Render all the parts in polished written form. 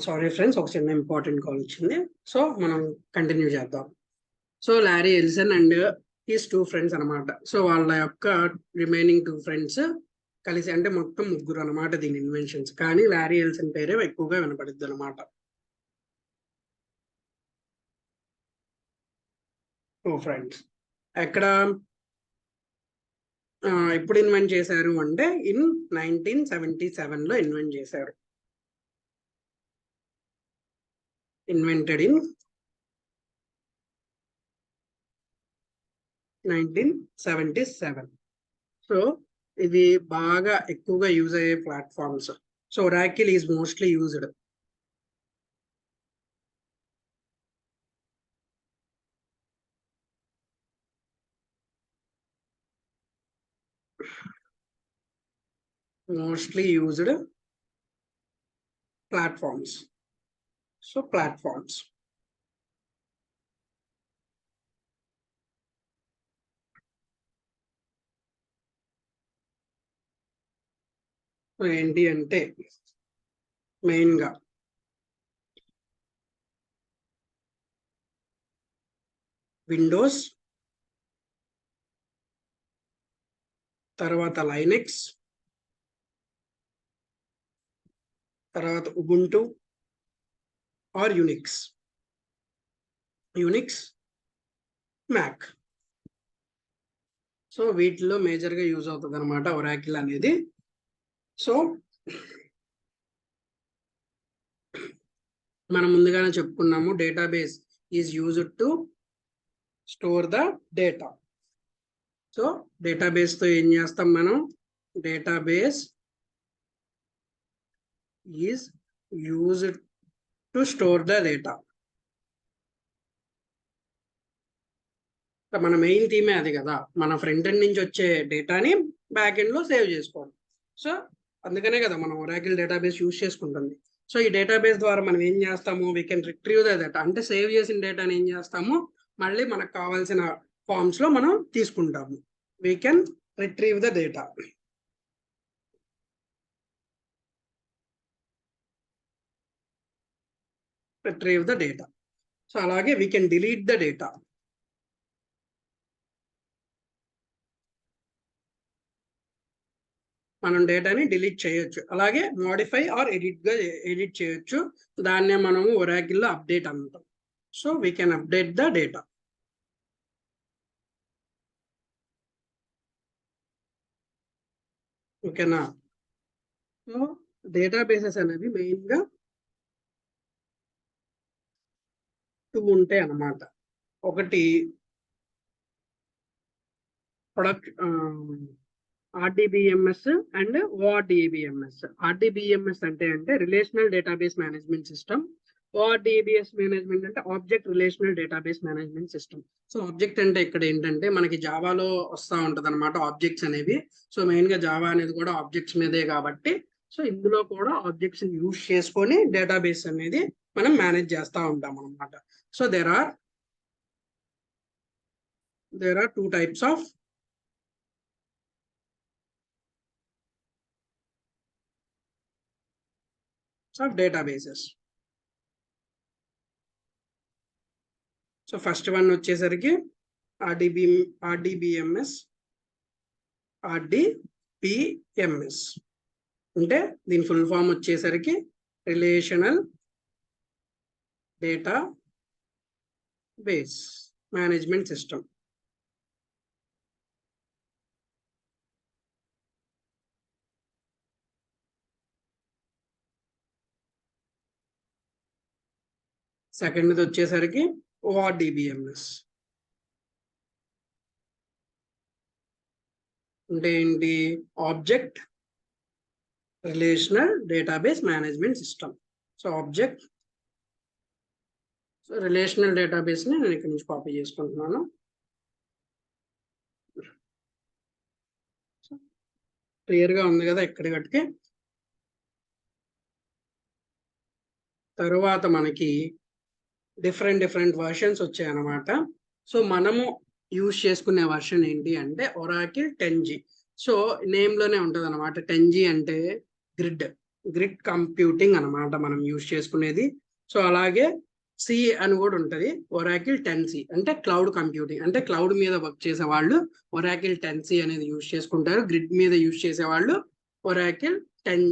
Sorry friends, ఒక చిన్న important call వచ్చింది. సో మనం కంటిన్యూ చేద్దాం. So lorry ఎల్సన్ and his 2 friends అనమాట. సో వాళ్ళ యొక్క రిమైనింగ్ 2 ఫ్రెండ్స్ కలిసి, అంటే మొత్తం ముగ్గురు అనమాట దీని ఇన్వెన్షన్స్. కానీ లారీ ఎల్సన్ పేరే ఎక్కువగా వినపడుద్ది అనమాట. 2 ఫ్రెండ్స్ ఎక్కడ ఎప్పుడు ఇన్వెంట్ చేశారు అంటే ఇన్ 1977 లో ఇన్వెంట్ చేశారు. Invented in 1977. సో ఇది బాగా ఎక్కువగా యూజ్ అయ్యే platforms. So Oracle is mostly used. Mostly used platforms. So platforms. So ఏంటి అంటే మెయిన్గా విండోస్, తర్వాత లైనెక్స్, తర్వాత Ubuntu or Unix, Mac. So వీటిలో మేజర్గా యూజ్ అవుతుంది అనమాట ఒరాకిల్ అనేది. సో మనం ముందుగానే చెప్పుకున్నాము, database is used to store the data. So డేటాబేస్తో ఏం చేస్తాం మనం? Database is used to store the data. మన మెయిన్ థీమే అది కదా, మన ఫ్రంట్ ఎండ్ నుంచి వచ్చే డేటాని బ్యాక్ ఎండ్ లో సేవ్ చేసుకోవాలి. సో అందుకనే కదా మనం ఒరాకిల్ డేటాబేస్ యూజ్ చేసుకుంటుంది. సో ఈ డేటాబేస్ ద్వారా మనం ఏం చేస్తాము? We can retrieve the data. అంటే సేవ్ చేసిన డేటాని ఏం చేస్తాము? మళ్ళీ మనకు కావాల్సిన ఫార్మ్స్ లో మనం తీసుకుంటాము. We can retrieve the data. Retrieve the data. So అలాగే we can delete the data. మనం డేటాని డిలీట్ చేయొచ్చు. అలాగే మోడిఫై ఆర్ ఎడిట్ చేయొచ్చు. దాన్నే మనము ఒరాకిల్ లో అప్డేట్ అంటాం. So we can update the data. ఓకేనా? సో డేటాబేసెస్ అనేవి మెయిన్ గా 2 ఉంటాయి అన్నమాట. ఒకటి product RDBMS and ordbms. RDBMS అంటే relational database management system. ordbs management అంటే object relational database management system. So object అంటే ఇక్కడ ఏంటంటే మనకి జావాలో వస్తూ ఉంటది అనమాట ఆబ్జెక్ట్స్ అనేవి. సో మెయిన్ గా జావా అనేది కూడా ఆబ్జెక్ట్స్ మీదే కాబట్టి, సో ఇందులో కూడా ఆబ్జెక్ట్స్ యూజ్ చేసుకొని డేటాబేస్ అనేది మనం మేనేజ్ చేస్తూ ఉంటాం అనమాట. So there are 2 types of databases. So first one వచ్చేసరికి RDBMS. అంటే దీని ఫుల్ ఫామ్ వచ్చేసరికి relational database management system. Second వచ్చేసరికి ordbms. అంటే ఏంటి? Object relational database management system. So object, so relational database ని నేను ఇక్కడ నుంచి కాపీ చేసుకుంటున్నాను. క్లియర్ గా ఉంది కదా ఎక్కడి గట్టికి. తరువాత మనకి డిఫరెంట్ వర్షన్స్ వచ్చాయి అన్నమాట. సో మనము యూజ్ చేసుకునే వర్షన్ ఏంటి అంటే ఒరాకిల్ 10G. సో నేమ్ లోనే ఉంటది అనమాట. 10G అంటే గ్రిడ్. గ్రిడ్ కంప్యూటింగ్ అన్నమాట మనం యూజ్ చేసుకునేది. సో అలాగే సి అని కూడా ఉంటది, ఒరాకిల్ 10C అంటే క్లౌడ్ కంప్యూటింగ్. అంటే క్లౌడ్ మీద వర్క్ చేసే వాళ్ళు ఒరాకిల్ 10C అనేది యూజ్ చేసుకుంటారు. గ్రిడ్ మీద యూజ్ చేసే వాళ్ళు ఒరాకిల్ 10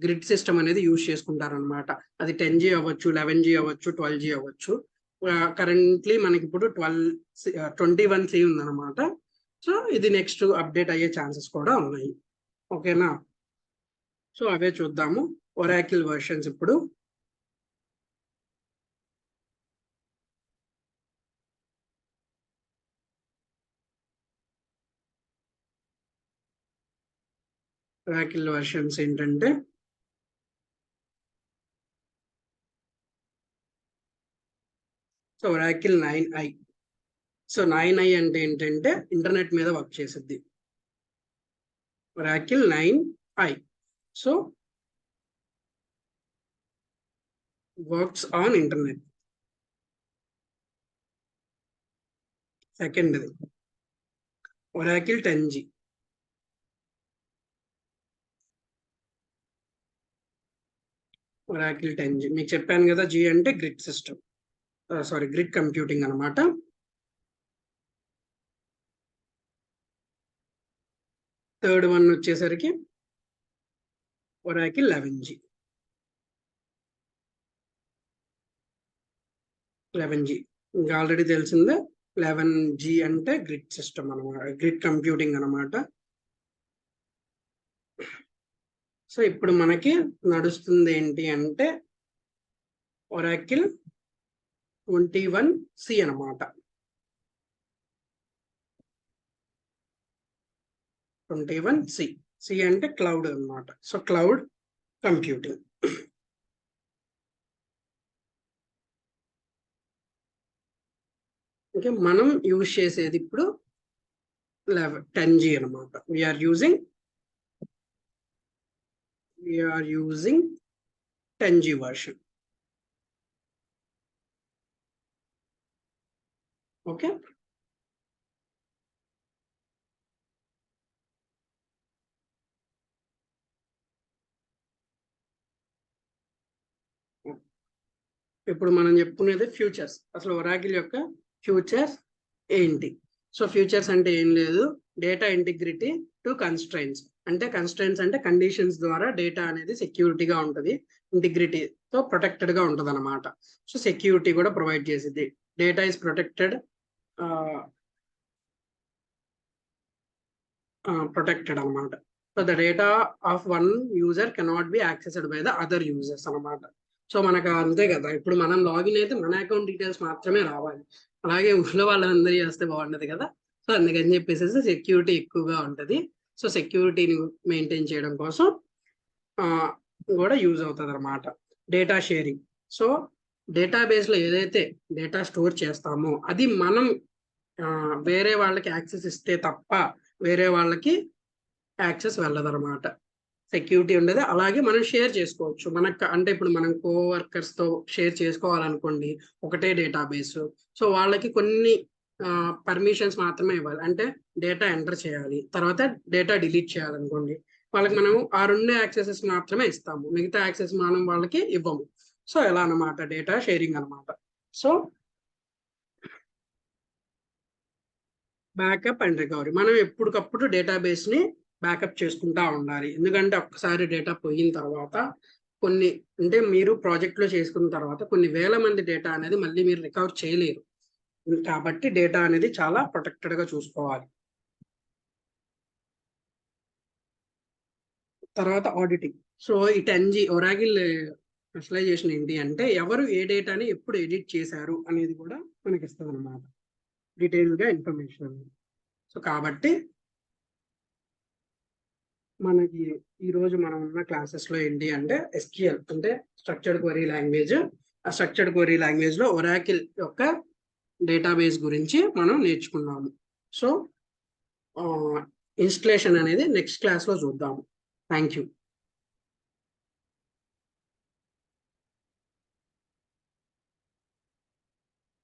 గ్రిడ్ సిస్టమ్ అనేది యూజ్ చేసుకుంటారు అనమాట. అది 10G అవ్వచ్చు, 11G అవ్వచ్చు, 12G అవ్వచ్చు. కరెంట్లీ మనకి ఇప్పుడు 21C ఉందన్నమాట. సో ఇది నెక్స్ట్ అప్డేట్ అయ్యే ఛాన్సెస్ కూడా ఉన్నాయి. ఓకేనా, సో అవే చూద్దాము ఒరాకిల్ వర్షన్స్. ఇప్పుడు ఒరాకిల్ వర్షన్స్ ఏంటంటే so Oracle 9i. So 9i అంటే ఏంటంటే ఇంటర్నెట్ మీద వర్క్ చేసిద్ది. Oracle 9i so works on internet. సెకండ్ది ఒరాకిల్ 10G. ఒరాకిల్ 10G మీకు చెప్పాను కదా, G అంటే grid system, sorry grid computing అనమాట. థర్డ్ వన్ వచ్చేసరికి ఒరాకిల్ 11G. 11G ఇంకా ఆల్రెడీ తెలిసిందే. 11G అంటే గ్రిడ్ సిస్టమ్ అనమాట, గ్రిడ్ కంప్యూటింగ్ అనమాట. సో ఇప్పుడు మనకి నడుస్తుంది ఏంటి అంటే ఒరాకిల్ 21C అనమాట. 21C, C అంటే క్లౌడ్ అనమాట. So cloud computing. ఓకే, మనం యూజ్ చేసేది ఇప్పుడు 10G అనమాట. We are using 10G version. Okay, ఇప్పుడు మనం చెప్పుకునేది ఫ్యూచర్స్. అసలు ఒరాకిల్ యొక్క ఫ్యూచర్స్ ఏంటి? సో ఫ్యూచర్స్ అంటే ఏం లేదు, డేటా ఇంటిగ్రిటీ టు కన్స్ట్రైన్స్. అంటే కన్స్ట్రైన్స్ అంటే కండిషన్స్ ద్వారా డేటా అనేది సెక్యూరిటీగా ఉంటుంది, ఇంటిగ్రిటీతో ప్రొటెక్టెడ్ గా ఉంటుంది అనమాట. సో సెక్యూరిటీ కూడా ప్రొవైడ్ చేసింది. డేటా ఇస్ ప్రొటెక్టెడ్ అనమాట. So the data of one user cannot be accessed by the other users అనమాట. సో మనకు అంతే కదా, ఇప్పుడు మనం లాగిన్ అయితే మన అకౌంట్ డీటెయిల్స్ మాత్రమే రావాలి. అలాగే ఊళ్ళో వాళ్ళందరూ చేస్తే బాగుంటది కదా. సో అందుకని చెప్పేసి సెక్యూరిటీ ఎక్కువగా ఉంటుంది. సో సెక్యూరిటీని మెయింటైన్ చేయడం కోసం కూడా యూజ్ అవుతుంది అనమాట. Data sharing. సో డేటాబేస్ లో ఏదైతే డేటా స్టోర్ చేస్తామో అది మనం వేరే వాళ్ళకి యాక్సెస్ ఇస్తే తప్ప వేరే వాళ్ళకి యాక్సెస్ వెళ్ళదన్నమాట. సెక్యూరిటీ ఉండదు. అలాగే మనం షేర్ చేసుకోవచ్చు. మనకు అంటే ఇప్పుడు మనం కోవర్కర్స్ తో షేర్ చేసుకోవాలనుకోండి ఒకటే డేటాబేస్. సో వాళ్ళకి కొన్ని పర్మిషన్స్ మాత్రమే ఇవ్వాలి. అంటే డేటా ఎంటర్ చేయాలి, తర్వాత డేటా డిలీట్ చేయాలనుకోండి, వాళ్ళకి మనం ఆ 2 యాక్సెసెస్ మాత్రమే ఇస్తాము, మిగతా యాక్సెస్ మనం వాళ్ళకి ఇవ్వము. సో ఎలా అన్నమాట, డేటా షేరింగ్ అనమాట. So backup and recovery. మనం ఎప్పటికప్పుడు డేటాబేస్ ని బ్యాకప్ చేసుకుంటా ఉండాలి. ఎందుకంటే ఒక్కసారి డేటా పోయిన తర్వాత కొన్ని అంటే మీరు ప్రాజెక్ట్ లో చేసుకున్న తర్వాత కొన్ని వేల మంది డేటా అనేది మళ్ళీ మీరు రికవర్ చేయలేరు. కాబట్టి డేటా అనేది చాలా ప్రొటెక్టెడ్ గా చూసుకోవాలి. తర్వాత ఆడిటింగ్. సో ఈ 10G ఒరాకిల్ స్పెషలైజేషన్ ఏంటి అంటే ఎవరు ఏ డేటాని ఎప్పుడు ఎడిట్ చేశారు అనేది కూడా మనకి ఇస్తుంది అనమాట, డీటెయిల్ గా ఇన్ఫర్మేషన్ అనేది. సో కాబట్టి మనకి ఈ రోజు మనం ఉన్న క్లాసెస్ లో ఏంటి అంటే SQL అంటే స్ట్రక్చర్డ్ క్వెరీ లాంగ్వేజ్. ఆ స్ట్రక్చర్డ్ క్వెరీ లాంగ్వేజ్ లో ఒరాకిల్ యొక్క డేటాబేస్ గురించి మనం నేర్చుకున్నాము. సో ఇన్స్టలేషన్ అనేది నెక్స్ట్ క్లాస్ లో చూద్దాము. Thank you.